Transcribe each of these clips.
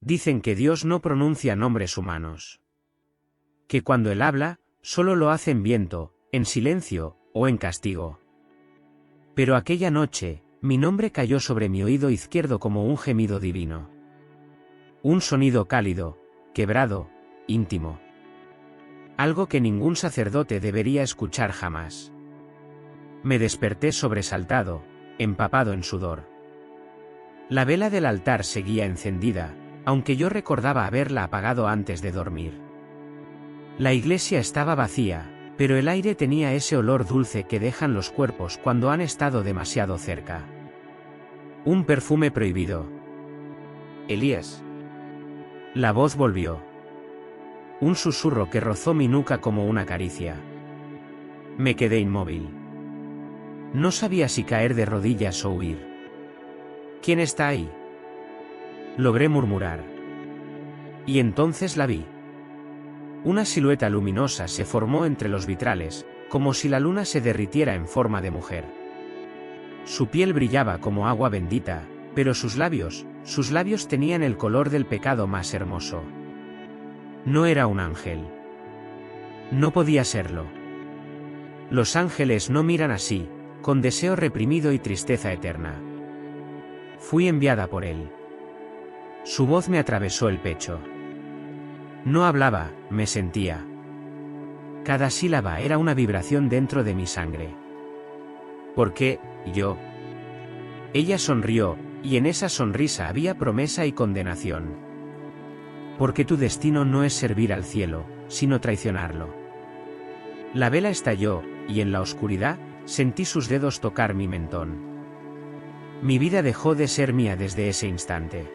Dicen que Dios no pronuncia nombres humanos. Que cuando Él habla, solo lo hace en viento, en silencio, o en castigo. Pero aquella noche, mi nombre cayó sobre mi oído izquierdo como un gemido divino. Un sonido cálido, quebrado, íntimo. Algo que ningún sacerdote debería escuchar jamás. Me desperté sobresaltado, empapado en sudor. La vela del altar seguía encendida, aunque yo recordaba haberla apagado antes de dormir. La iglesia estaba vacía, pero el aire tenía ese olor dulce que dejan los cuerpos cuando han estado demasiado cerca. Un perfume prohibido. Elías. La voz volvió. Un susurro que rozó mi nuca como una caricia. Me quedé inmóvil. No sabía si caer de rodillas o huir. ¿Quién está ahí?, logré murmurar. Y entonces la vi. Una silueta luminosa se formó entre los vitrales, como si la luna se derritiera en forma de mujer. Su piel brillaba como agua bendita, pero sus labios tenían el color del pecado más hermoso. No era un ángel. No podía serlo. Los ángeles no miran así, con deseo reprimido y tristeza eterna. Fui enviada por él. Su voz me atravesó el pecho. No hablaba, me sentía. Cada sílaba era una vibración dentro de mi sangre. ¿Por qué, yo? Ella sonrió, y en esa sonrisa había promesa y condenación. Porque tu destino no es servir al cielo, sino traicionarlo. La vela estalló, y en la oscuridad, sentí sus dedos tocar mi mentón. Mi vida dejó de ser mía desde ese instante.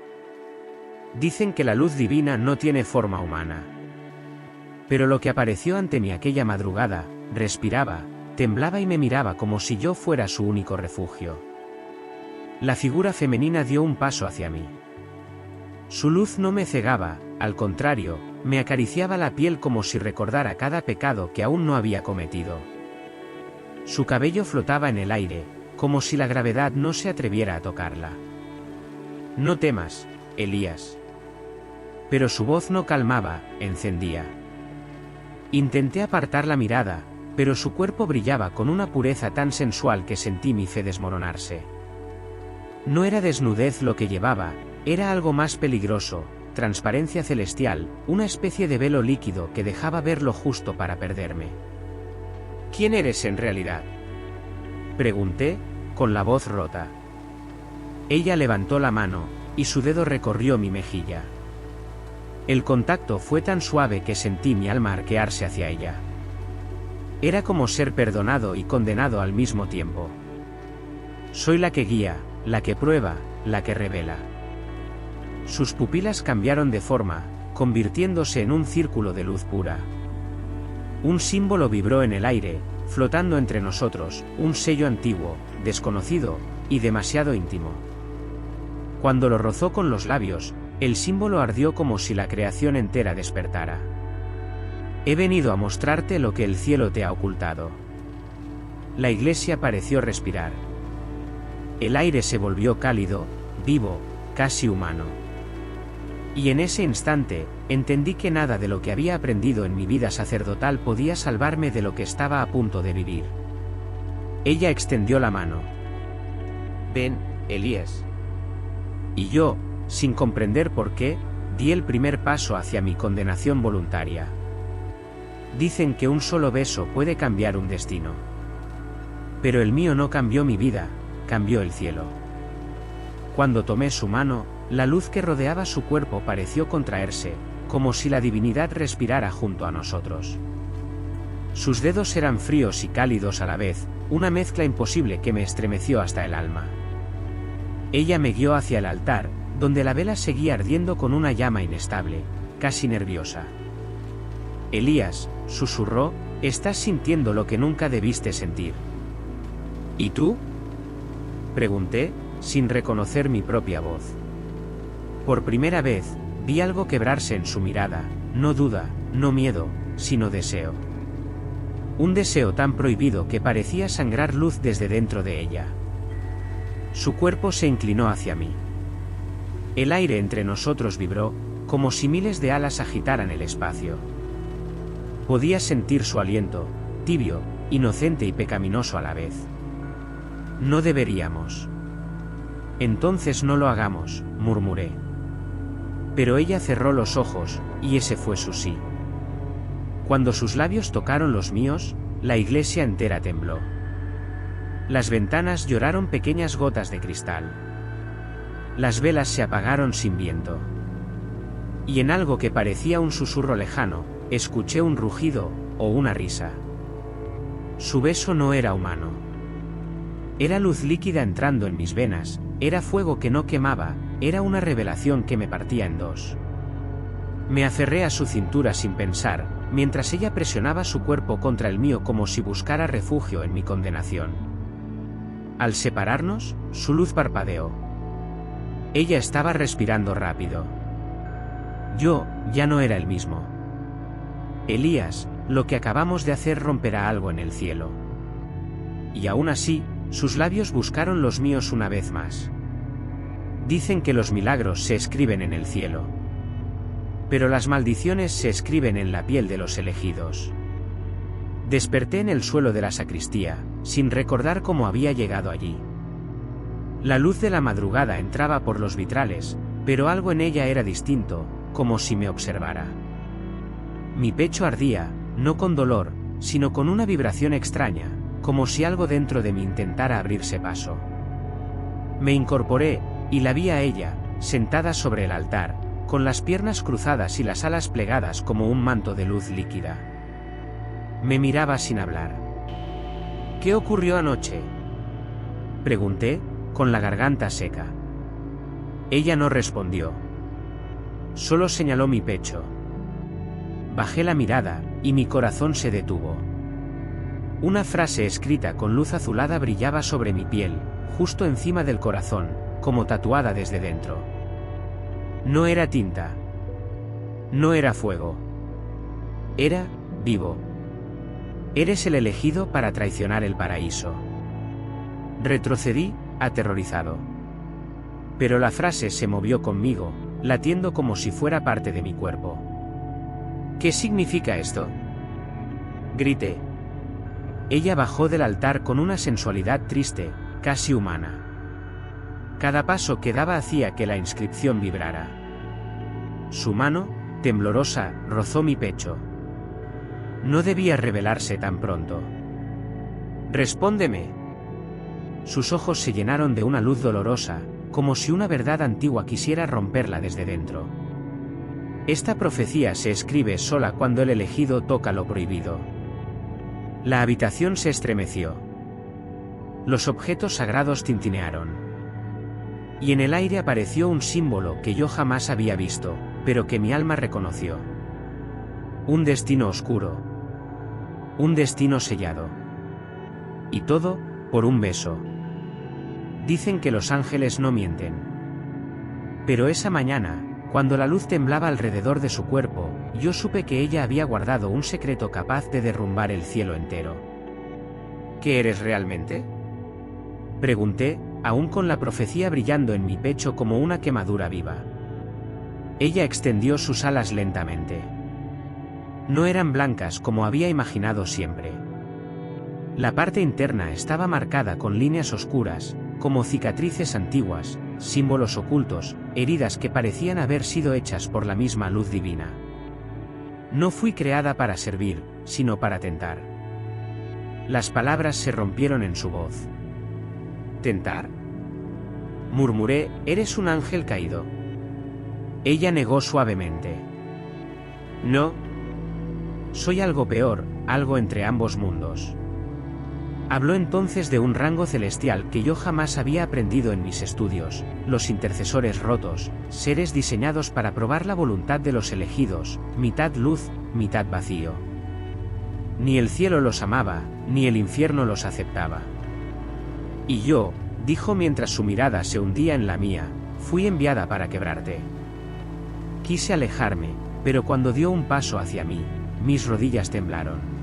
Dicen que la luz divina no tiene forma humana. Pero lo que apareció ante mí aquella madrugada, respiraba, temblaba y me miraba como si yo fuera su único refugio. La figura femenina dio un paso hacia mí. Su luz no me cegaba, al contrario, me acariciaba la piel como si recordara cada pecado que aún no había cometido. Su cabello flotaba en el aire, como si la gravedad no se atreviera a tocarla. No temas, Elías. Pero su voz no calmaba, encendía. Intenté apartar la mirada, pero su cuerpo brillaba con una pureza tan sensual que sentí mi fe desmoronarse. No era desnudez lo que llevaba, era algo más peligroso, transparencia celestial, una especie de velo líquido que dejaba ver lo justo para perderme. ¿Quién eres en realidad?, pregunté, con la voz rota. Ella levantó la mano, y su dedo recorrió mi mejilla. El contacto fue tan suave que sentí mi alma arquearse hacia ella. Era como ser perdonado y condenado al mismo tiempo. Soy la que guía, la que prueba, la que revela. Sus pupilas cambiaron de forma, convirtiéndose en un círculo de luz pura. Un símbolo vibró en el aire, flotando entre nosotros, un sello antiguo, desconocido, y demasiado íntimo. Cuando lo rozó con los labios, el símbolo ardió como si la creación entera despertara. He venido a mostrarte lo que el cielo te ha ocultado. La iglesia pareció respirar. El aire se volvió cálido, vivo, casi humano. Y en ese instante, entendí que nada de lo que había aprendido en mi vida sacerdotal podía salvarme de lo que estaba a punto de vivir. Ella extendió la mano. Ven, Elías. Y yo, sin comprender por qué, di el primer paso hacia mi condenación voluntaria. Dicen que un solo beso puede cambiar un destino. Pero el mío no cambió mi vida, cambió el cielo. Cuando tomé su mano, la luz que rodeaba su cuerpo pareció contraerse, como si la divinidad respirara junto a nosotros. Sus dedos eran fríos y cálidos a la vez, una mezcla imposible que me estremeció hasta el alma. Ella me guió hacia el altar, donde la vela seguía ardiendo con una llama inestable, casi nerviosa. Elías, susurró, estás sintiendo lo que nunca debiste sentir. ¿Y tú?, pregunté, sin reconocer mi propia voz. Por primera vez, vi algo quebrarse en su mirada, no duda, no miedo, sino deseo. Un deseo tan prohibido que parecía sangrar luz desde dentro de ella. Su cuerpo se inclinó hacia mí. El aire entre nosotros vibró, como si miles de alas agitaran el espacio. Podía sentir su aliento, tibio, inocente y pecaminoso a la vez. No deberíamos. Entonces no lo hagamos, murmuré. Pero ella cerró los ojos, y ese fue su sí. Cuando sus labios tocaron los míos, la iglesia entera tembló. Las ventanas lloraron pequeñas gotas de cristal. Las velas se apagaron sin viento. Y en algo que parecía un susurro lejano, escuché un rugido, o una risa. Su beso no era humano. Era luz líquida entrando en mis venas, era fuego que no quemaba, era una revelación que me partía en dos. Me aferré a su cintura sin pensar, mientras ella presionaba su cuerpo contra el mío como si buscara refugio en mi condenación. Al separarnos, su luz parpadeó. Ella estaba respirando rápido. Yo, ya no era el mismo. Elías, lo que acabamos de hacer romperá algo en el cielo. Y aún así, sus labios buscaron los míos una vez más. Dicen que los milagros se escriben en el cielo. Pero las maldiciones se escriben en la piel de los elegidos. Desperté en el suelo de la sacristía, sin recordar cómo había llegado allí. La luz de la madrugada entraba por los vitrales, pero algo en ella era distinto, como si me observara. Mi pecho ardía, no con dolor, sino con una vibración extraña, como si algo dentro de mí intentara abrirse paso. Me incorporé, y la vi a ella, sentada sobre el altar, con las piernas cruzadas y las alas plegadas como un manto de luz líquida. Me miraba sin hablar. ¿Qué ocurrió anoche?, pregunté, con la garganta seca. Ella no respondió. Solo señaló mi pecho. Bajé la mirada, y mi corazón se detuvo. Una frase escrita con luz azulada brillaba sobre mi piel, justo encima del corazón, como tatuada desde dentro. No era tinta. No era fuego. Era, vivo. Eres el elegido para traicionar el paraíso. Retrocedí, aterrorizado. Pero la frase se movió conmigo, latiendo como si fuera parte de mi cuerpo. ¿Qué significa esto?, grité. Ella bajó del altar con una sensualidad triste, casi humana. Cada paso que daba hacía que la inscripción vibrara. Su mano, temblorosa, rozó mi pecho. No debía revelarse tan pronto. Respóndeme. Sus ojos se llenaron de una luz dolorosa, como si una verdad antigua quisiera romperla desde dentro. Esta profecía se escribe sola cuando el elegido toca lo prohibido. La habitación se estremeció. Los objetos sagrados tintinearon. Y en el aire apareció un símbolo que yo jamás había visto, pero que mi alma reconoció. Un destino oscuro. Un destino sellado. Y todo, por un beso. Dicen que los ángeles no mienten. Pero esa mañana, cuando la luz temblaba alrededor de su cuerpo, yo supe que ella había guardado un secreto capaz de derrumbar el cielo entero. ¿Qué eres realmente?, pregunté, aún con la profecía brillando en mi pecho como una quemadura viva. Ella extendió sus alas lentamente. No eran blancas como había imaginado siempre. La parte interna estaba marcada con líneas oscuras, como cicatrices antiguas, símbolos ocultos, heridas que parecían haber sido hechas por la misma luz divina. No fui creada para servir, sino para tentar. Las palabras se rompieron en su voz. ¿Tentar?, murmuré, eres un ángel caído. Ella negó suavemente. No. Soy algo peor, algo entre ambos mundos. Habló entonces de un rango celestial que yo jamás había aprendido en mis estudios, los intercesores rotos, seres diseñados para probar la voluntad de los elegidos, mitad luz, mitad vacío. Ni el cielo los amaba, ni el infierno los aceptaba. Y yo, dijo mientras su mirada se hundía en la mía, fui enviada para quebrarte. Quise alejarme, pero cuando dio un paso hacia mí, mis rodillas temblaron.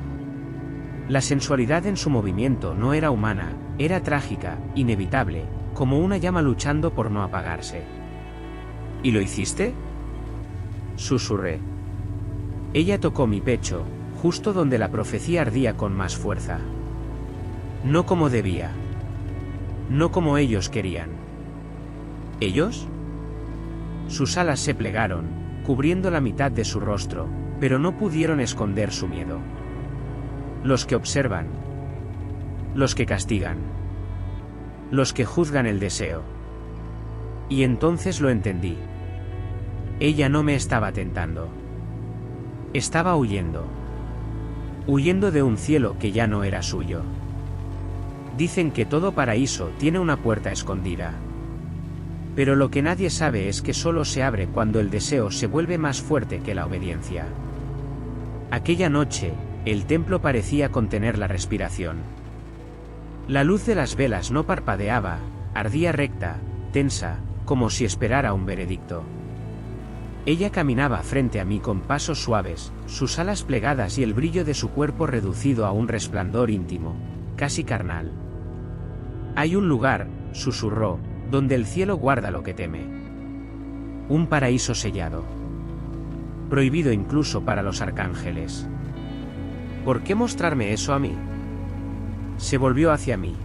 La sensualidad en su movimiento no era humana, era trágica, inevitable, como una llama luchando por no apagarse. ¿Y lo hiciste?, susurré. Ella tocó mi pecho, justo donde la profecía ardía con más fuerza. No como debía. No como ellos querían. ¿Ellos? Sus alas se plegaron, cubriendo la mitad de su rostro, pero no pudieron esconder su miedo. Los que observan. Los que castigan. Los que juzgan el deseo. Y entonces lo entendí. Ella no me estaba tentando. Estaba huyendo. Huyendo de un cielo que ya no era suyo. Dicen que todo paraíso tiene una puerta escondida. Pero lo que nadie sabe es que solo se abre cuando el deseo se vuelve más fuerte que la obediencia. Aquella noche, el templo parecía contener la respiración. La luz de las velas no parpadeaba, ardía recta, tensa, como si esperara un veredicto. Ella caminaba frente a mí con pasos suaves, sus alas plegadas y el brillo de su cuerpo reducido a un resplandor íntimo, casi carnal. Hay un lugar, susurró, donde el cielo guarda lo que teme. Un paraíso sellado. Prohibido incluso para los arcángeles. ¿Por qué mostrarme eso a mí? Se volvió hacia mí.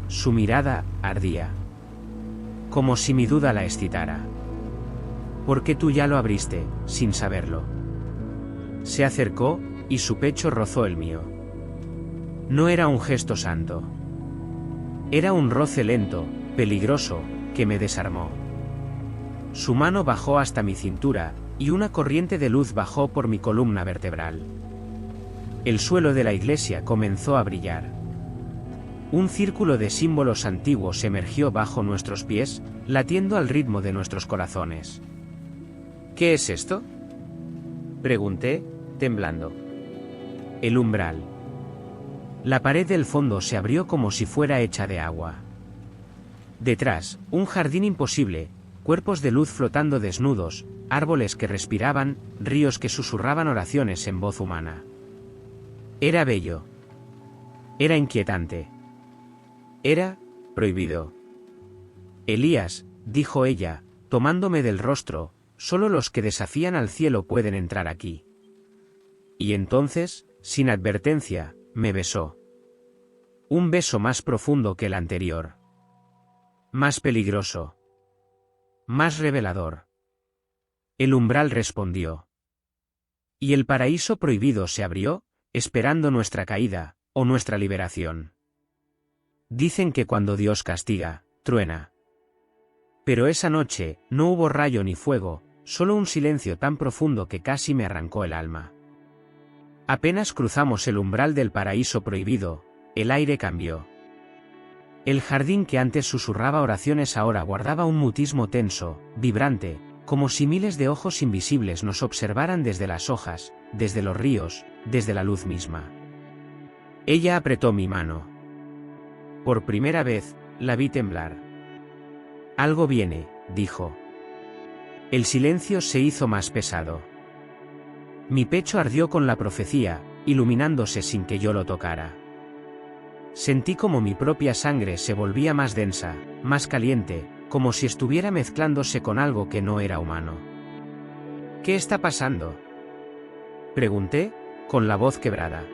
Su mirada ardía. Como si mi duda la excitara. Porque tú ya lo abriste, sin saberlo. Se acercó, y su pecho rozó el mío. No era un gesto santo. Era un roce lento, peligroso, que me desarmó. Su mano bajó hasta mi cintura, y una corriente de luz bajó por mi columna vertebral. El suelo de la iglesia comenzó a brillar. Un círculo de símbolos antiguos emergió bajo nuestros pies, latiendo al ritmo de nuestros corazones. ¿Qué es esto?, pregunté, temblando. El umbral. La pared del fondo se abrió como si fuera hecha de agua. Detrás, un jardín imposible, cuerpos de luz flotando desnudos, árboles que respiraban, ríos que susurraban oraciones en voz humana. Era bello. Era inquietante. Era prohibido. Elías, dijo ella, tomándome del rostro, solo los que desafían al cielo pueden entrar aquí. Y entonces, sin advertencia, me besó. Un beso más profundo que el anterior. Más peligroso. Más revelador. El umbral respondió. Y el paraíso prohibido se abrió, esperando nuestra caída, o nuestra liberación. Dicen que cuando Dios castiga, truena. Pero esa noche, no hubo rayo ni fuego, solo un silencio tan profundo que casi me arrancó el alma. Apenas cruzamos el umbral del paraíso prohibido, el aire cambió. El jardín que antes susurraba oraciones ahora guardaba un mutismo tenso, vibrante, como si miles de ojos invisibles nos observaran desde las hojas, desde los ríos, desde la luz misma. Ella apretó mi mano. Por primera vez, la vi temblar. Algo viene, dijo. El silencio se hizo más pesado. Mi pecho ardió con la profecía, iluminándose sin que yo lo tocara. Sentí como mi propia sangre se volvía más densa, más caliente, como si estuviera mezclándose con algo que no era humano. ¿Qué está pasando?, pregunté, con la voz quebrada.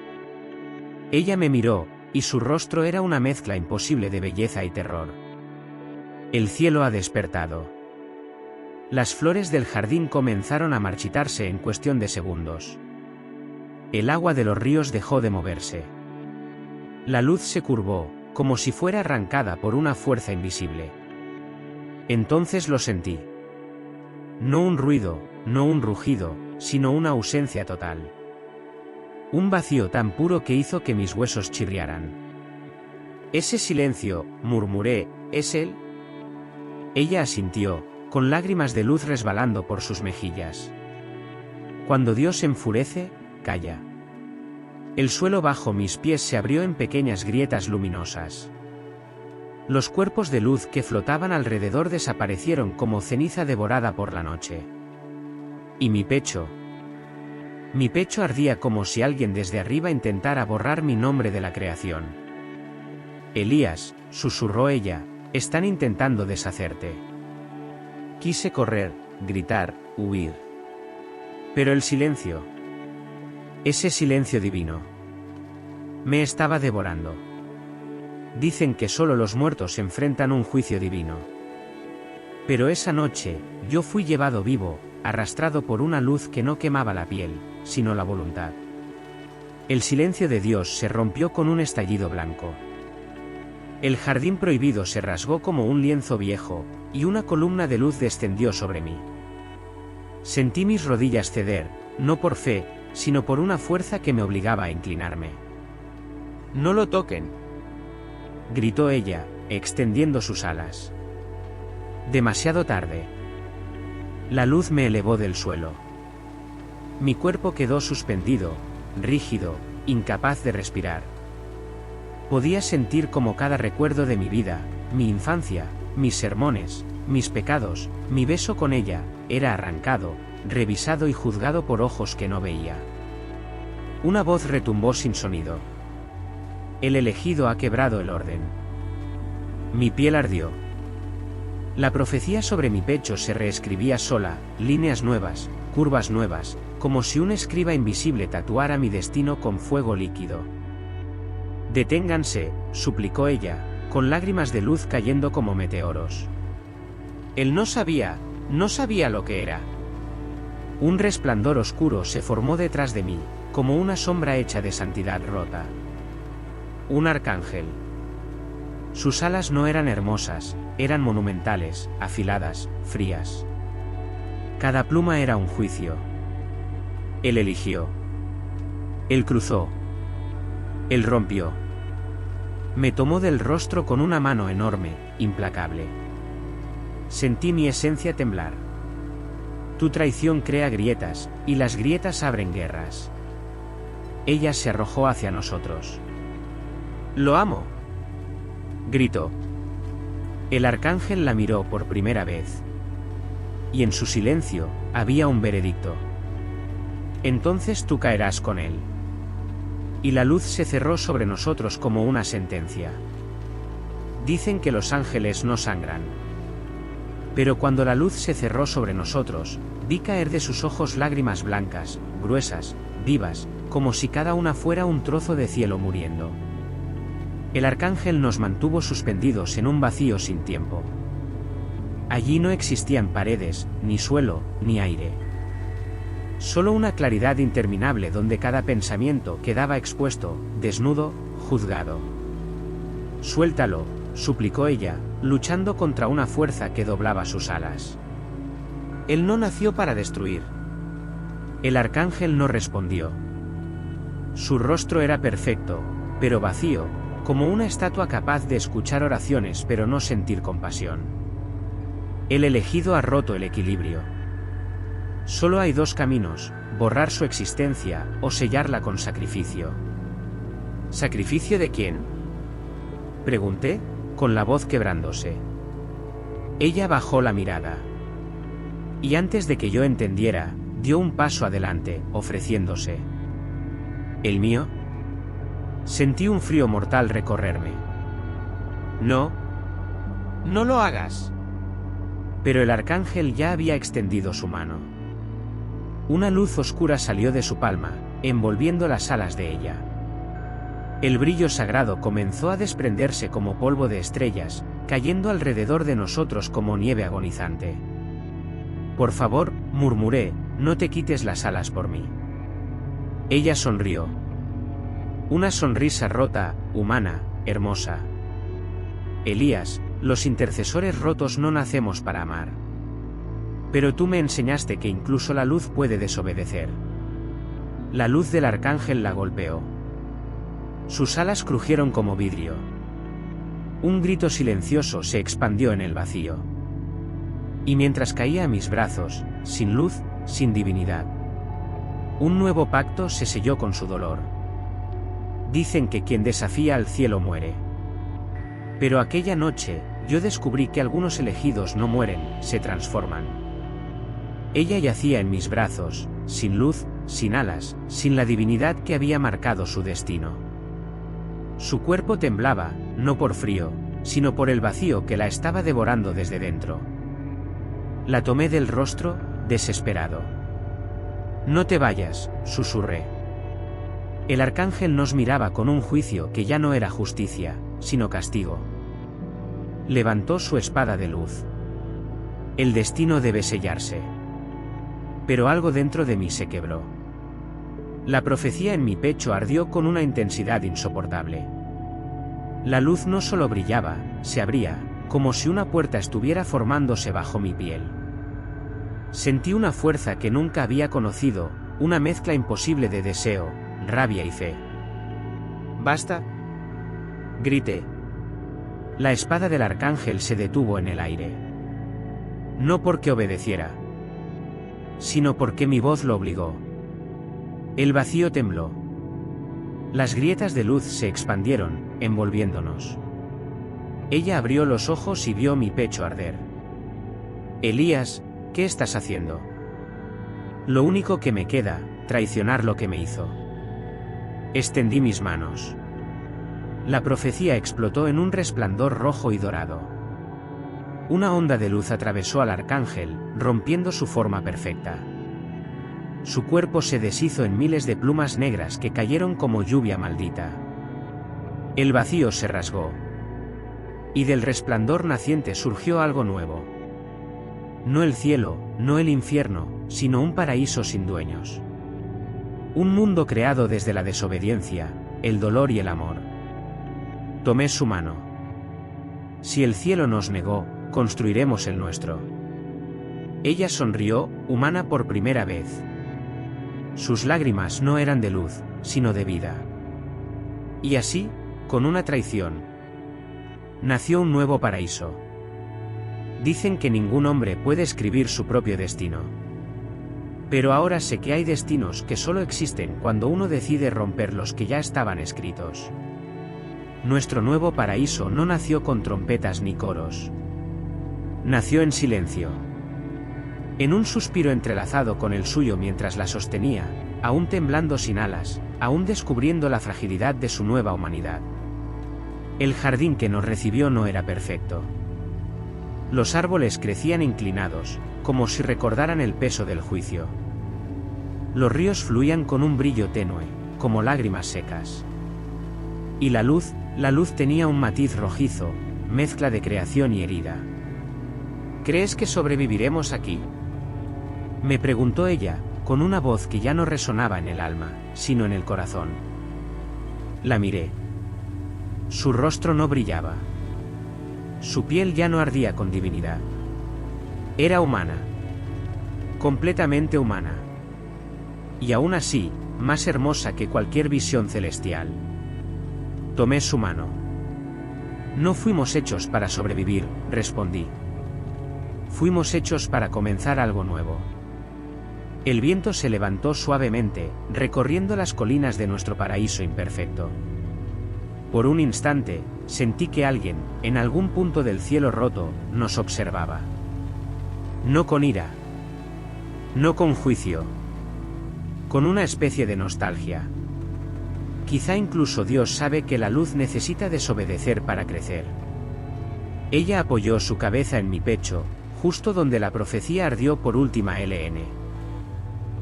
Ella me miró, y su rostro era una mezcla imposible de belleza y terror. El cielo ha despertado. Las flores del jardín comenzaron a marchitarse en cuestión de segundos. El agua de los ríos dejó de moverse. La luz se curvó, como si fuera arrancada por una fuerza invisible. Entonces lo sentí. No un ruido, no un rugido, sino una ausencia total. Un vacío tan puro que hizo que mis huesos chirriaran. Ese silencio, murmuré, ¿es él? Ella asintió, con lágrimas de luz resbalando por sus mejillas. Cuando Dios se enfurece, calla. El suelo bajo mis pies se abrió en pequeñas grietas luminosas. Los cuerpos de luz que flotaban alrededor desaparecieron como ceniza devorada por la noche. Y mi pecho ardía como si alguien desde arriba intentara borrar mi nombre de la creación. Elías, susurró ella, están intentando deshacerte. Quise correr, gritar, huir. Pero el silencio, ese silencio divino, me estaba devorando. Dicen que solo los muertos enfrentan un juicio divino. Pero esa noche, yo fui llevado vivo, arrastrado por una luz que no quemaba la piel, sino la voluntad. El silencio de Dios se rompió con un estallido blanco. El jardín prohibido se rasgó como un lienzo viejo, y una columna de luz descendió sobre mí. Sentí mis rodillas ceder, no por fe, sino por una fuerza que me obligaba a inclinarme. «No lo toquen», gritó ella, extendiendo sus alas. Demasiado tarde. La luz me elevó del suelo. Mi cuerpo quedó suspendido, rígido, incapaz de respirar. Podía sentir como cada recuerdo de mi vida, mi infancia, mis sermones, mis pecados, mi beso con ella, era arrancado, revisado y juzgado por ojos que no veía. Una voz retumbó sin sonido. El elegido ha quebrado el orden. Mi piel ardió. La profecía sobre mi pecho se reescribía sola, líneas nuevas, curvas nuevas, como si un escriba invisible tatuara mi destino con fuego líquido. «Deténganse», suplicó ella, con lágrimas de luz cayendo como meteoros. Él no sabía lo que era. Un resplandor oscuro se formó detrás de mí, como una sombra hecha de santidad rota. Un arcángel. Sus alas no eran hermosas, eran monumentales, afiladas, frías. Cada pluma era un juicio. Él eligió. Él cruzó. Él rompió. Me tomó del rostro con una mano enorme, implacable. Sentí mi esencia temblar. Tu traición crea grietas, y las grietas abren guerras. Ella se arrojó hacia nosotros. «Lo amo», gritó. El arcángel la miró por primera vez. Y en su silencio, había un veredicto. «Entonces tú caerás con él». Y la luz se cerró sobre nosotros como una sentencia. Dicen que los ángeles no sangran. Pero cuando la luz se cerró sobre nosotros, vi caer de sus ojos lágrimas blancas, gruesas, vivas, como si cada una fuera un trozo de cielo muriendo. El arcángel nos mantuvo suspendidos en un vacío sin tiempo. Allí no existían paredes, ni suelo, ni aire. Solo una claridad interminable donde cada pensamiento quedaba expuesto, desnudo, juzgado. «Suéltalo», suplicó ella, luchando contra una fuerza que doblaba sus alas. Él no nació para destruir. El arcángel no respondió. Su rostro era perfecto, pero vacío, como una estatua capaz de escuchar oraciones pero no sentir compasión. El elegido ha roto el equilibrio. Solo hay dos caminos, borrar su existencia o sellarla con sacrificio. ¿Sacrificio de quién?, pregunté, con la voz quebrándose. Ella bajó la mirada. Y antes de que yo entendiera, dio un paso adelante, ofreciéndose. ¿El mío? Sentí un frío mortal recorrerme. No. No lo hagas. Pero el arcángel ya había extendido su mano. Una luz oscura salió de su palma, envolviendo las alas de ella. El brillo sagrado comenzó a desprenderse como polvo de estrellas, cayendo alrededor de nosotros como nieve agonizante. «Por favor», murmuré, «no te quites las alas por mí». Ella sonrió. Una sonrisa rota, humana, hermosa. «Elías, los intercesores rotos no nacemos para amar. Pero tú me enseñaste que incluso la luz puede desobedecer». La luz del arcángel la golpeó. Sus alas crujieron como vidrio. Un grito silencioso se expandió en el vacío. Y mientras caía a mis brazos, sin luz, sin divinidad, un nuevo pacto se selló con su dolor. Dicen que quien desafía al cielo muere. Pero aquella noche, yo descubrí que algunos elegidos no mueren, se transforman. Ella yacía en mis brazos, sin luz, sin alas, sin la divinidad que había marcado su destino. Su cuerpo temblaba, no por frío, sino por el vacío que la estaba devorando desde dentro. La tomé del rostro, desesperado. No te vayas, susurré. El arcángel nos miraba con un juicio que ya no era justicia, sino castigo. Levantó su espada de luz. El destino debe sellarse. Pero algo dentro de mí se quebró. La profecía en mi pecho ardió con una intensidad insoportable. La luz no solo brillaba, se abría, como si una puerta estuviera formándose bajo mi piel. Sentí una fuerza que nunca había conocido, una mezcla imposible de deseo, rabia y fe. «¡Basta!», grité. La espada del arcángel se detuvo en el aire. No porque obedeciera, sino porque mi voz lo obligó. El vacío tembló. Las grietas de luz se expandieron, envolviéndonos. Ella abrió los ojos y vio mi pecho arder. «Elías, ¿qué estás haciendo?». «Lo único que me queda, traicionar lo que me hizo». Extendí mis manos. La profecía explotó en un resplandor rojo y dorado. Una onda de luz atravesó al arcángel, rompiendo su forma perfecta. Su cuerpo se deshizo en miles de plumas negras que cayeron como lluvia maldita. El vacío se rasgó. Y del resplandor naciente surgió algo nuevo. No el cielo, no el infierno, sino un paraíso sin dueños. Un mundo creado desde la desobediencia, el dolor y el amor. Tomé su mano. Si el cielo nos negó, construiremos el nuestro. Ella sonrió, humana por primera vez. Sus lágrimas no eran de luz, sino de vida. Y así, con una traición, nació un nuevo paraíso. Dicen que ningún hombre puede escribir su propio destino. Pero ahora sé que hay destinos que solo existen cuando uno decide romper los que ya estaban escritos. Nuestro nuevo paraíso no nació con trompetas ni coros. Nació en silencio. En un suspiro entrelazado con el suyo mientras la sostenía, aún temblando sin alas, aún descubriendo la fragilidad de su nueva humanidad. El jardín que nos recibió no era perfecto. Los árboles crecían inclinados, como si recordaran el peso del juicio. Los ríos fluían con un brillo tenue, como lágrimas secas. Y la luz tenía un matiz rojizo, mezcla de creación y herida. ¿Crees que sobreviviremos aquí?, me preguntó ella, con una voz que ya no resonaba en el alma, sino en el corazón. La miré. Su rostro no brillaba. Su piel ya no ardía con divinidad. Era humana. Completamente humana. Y aún así, más hermosa que cualquier visión celestial. Tomé su mano. No fuimos hechos para sobrevivir, respondí. Fuimos hechos para comenzar algo nuevo. El viento se levantó suavemente, recorriendo las colinas de nuestro paraíso imperfecto. Por un instante, sentí que alguien, en algún punto del cielo roto, nos observaba. No con ira. No con juicio. Con una especie de nostalgia. Quizá incluso Dios sabe que la luz necesita desobedecer para crecer. Ella apoyó su cabeza en mi pecho, justo donde la profecía ardió por última LN.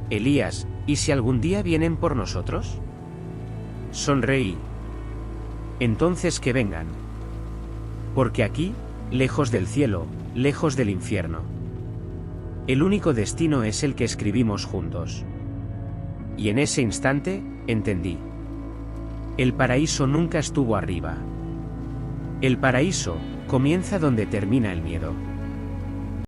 Elías, ¿y si algún día vienen por nosotros? Sonreí. Entonces que vengan. Porque aquí, lejos del cielo, lejos del infierno, el único destino es el que escribimos juntos. Y en ese instante, entendí. El paraíso nunca estuvo arriba. El paraíso comienza donde termina el miedo.